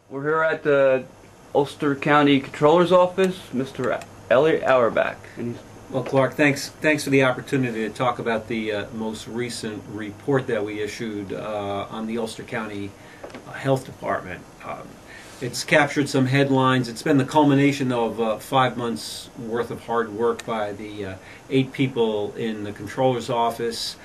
We're here at the Ulster County Controller's office, Mr. Elliott Auerbach. And Well, Clark, thanks for the opportunity to talk about the most recent report that we issued on the Ulster County Health Department. It's captured some headlines. It's been the culmination of 5 months worth of hard work by the 8 people in the Controller's office.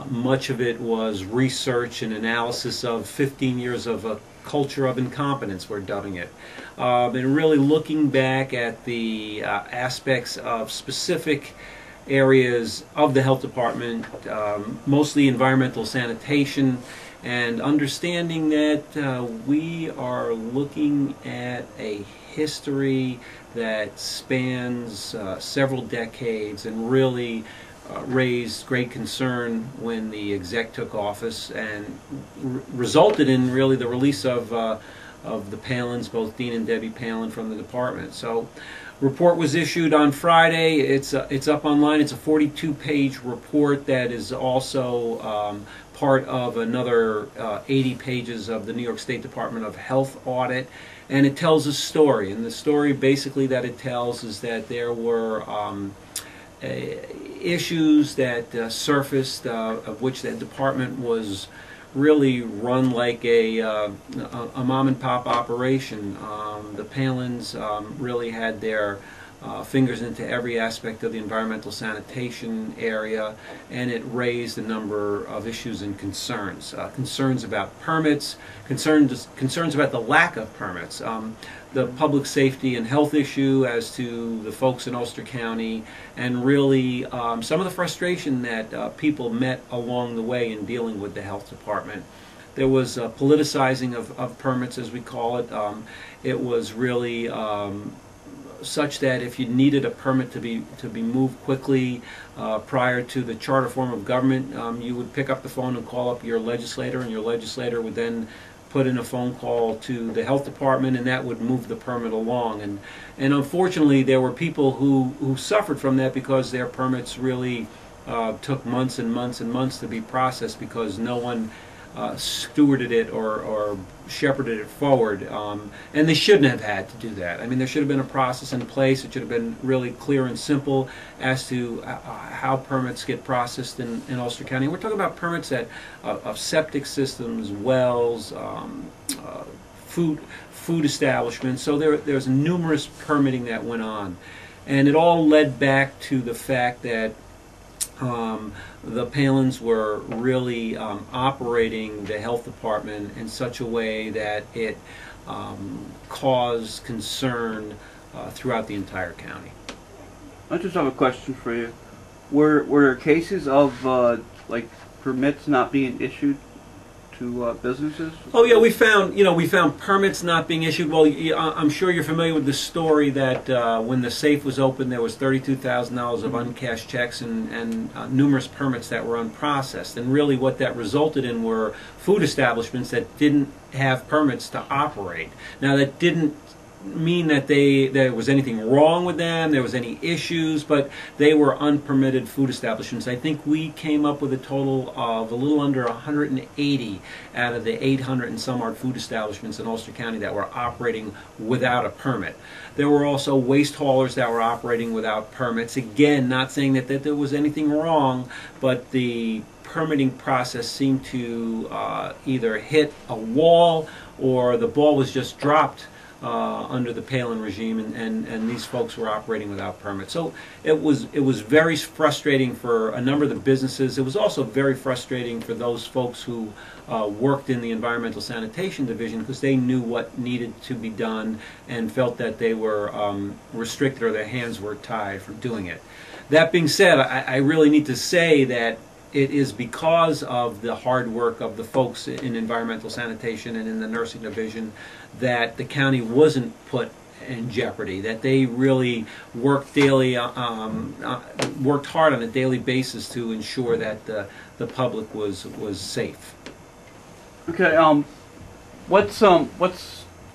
Much of it was research and analysis of 15 years of a culture of incompetence, we're dubbing it. And really looking back at the aspects of specific areas of the health department, mostly environmental sanitation, and understanding that we are looking at a history that spans several decades and really raised great concern when the exec took office, and resulted in really the release of the Palins, both Dean and Debbie Palin, from the department. So, report was issued on Friday. It's up online. It's a 42-page report that is also part of another 80 pages of the New York State Department of Health audit, and it tells a story. And the story basically that it tells is that there were issues that surfaced, of which that department was really run like a mom-and-pop operation. The Palins really had their fingers into every aspect of the environmental sanitation area, and it raised a number of issues and concerns. Concerns about permits, concerns about the lack of permits, the public safety and health issue as to the folks in Ulster County, and really some of the frustration that people met along the way in dealing with the health department. There was politicizing of permits, as we call it. It was really such that if you needed a permit to be moved quickly prior to the charter form of government, you would pick up the phone and call up your legislator, and your legislator would then put in a phone call to the health department, and that would move the permit along. And unfortunately, there were people who suffered from that because their permits really took months and months and months to be processed because no one stewarded it or shepherded it forward, and they shouldn't have had to do that. I mean, there should have been a process in place. It should have been really clear and simple as to how permits get processed in Ulster County. We're talking about permits of septic systems, wells, food establishments. So there's numerous permitting that went on, and it all led back to the fact that the Palins were really operating the health department in such a way that it caused concern throughout the entire county. I just have a question for you. Were there cases of like permits not being issued to businesses? Oh yeah, we found permits not being issued. Well, I'm sure you're familiar with the story that when the safe was opened, there was $32,000 of uncashed checks and numerous permits that were unprocessed. And really, what that resulted in were food establishments that didn't have permits to operate. Now, that didn't mean that there was anything wrong with them, there was any issues, but they were unpermitted food establishments. I think we came up with a total of a little under 180 out of the 800 and some odd food establishments in Ulster County that were operating without a permit. There were also waste haulers that were operating without permits. Again, not saying that there was anything wrong, but the permitting process seemed to either hit a wall or the ball was just dropped under the Palin regime, and these folks were operating without permits. So it was very frustrating for a number of the businesses. It was also very frustrating for those folks who worked in the environmental sanitation division, because they knew what needed to be done and felt that they were restricted or their hands were tied from doing it. That being said, I really need to say that it is because of the hard work of the folks in environmental sanitation and in the nursing division that the county wasn't put in jeopardy, that they really worked daily, worked hard on a daily basis to ensure that the public was safe. Okay,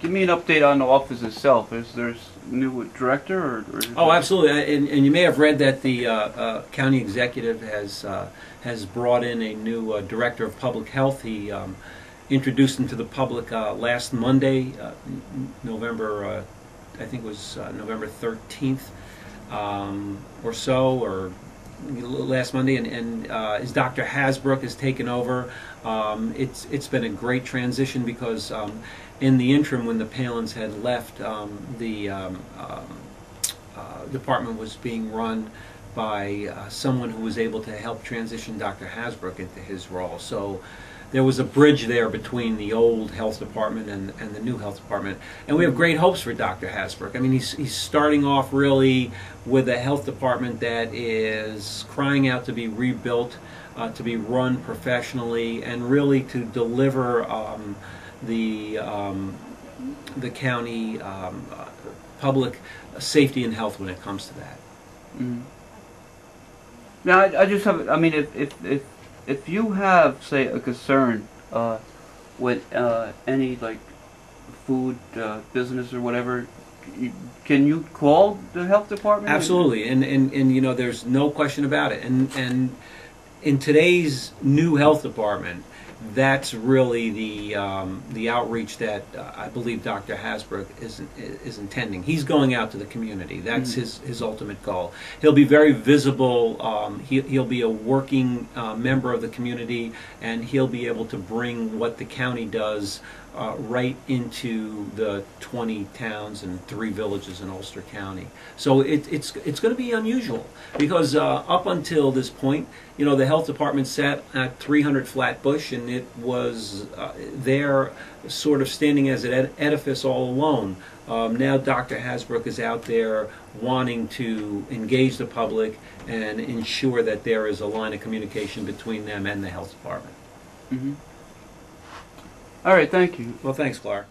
give me an update on the office itself. Is there a new director? Or oh, absolutely, and you may have read that the county executive has brought in a new director of public health. introduced them to the public last Monday, November, I think it was November 13th or so, or last Monday, and as Dr. Hasbrook has taken over, it's been a great transition because in the interim, when the Palins had left, the department was being run by someone who was able to help transition Dr. Hasbrook into his role. So there was a bridge there between the old health department and the new health department. And we have great hopes for Dr. Hasbrook. I mean, he's starting off really with a health department that is crying out to be rebuilt, to be run professionally, and really to deliver the county public safety and health when it comes to that. Mm. Now, I just have, I mean, if you have, say, a concern with any, like, food business or whatever, can you call the health department? Absolutely, and you know, there's no question about it. And in today's new health department, that's really the outreach that I believe Dr. Hasbrook is intending. He's going out to the community. That's his ultimate goal. He'll be very visible. He'll be a working member of the community, and he'll be able to bring what the county does right into the 20 towns and 3 villages in Ulster County. So it's going to be unusual because up until this point, you know, the health department sat at 300 Flatbush, and it was there sort of standing as an edifice all alone. Now Dr. Hasbrook is out there wanting to engage the public and ensure that there is a line of communication between them and the health department. Mm-hmm. All right, thank you. Well, thanks, Clark.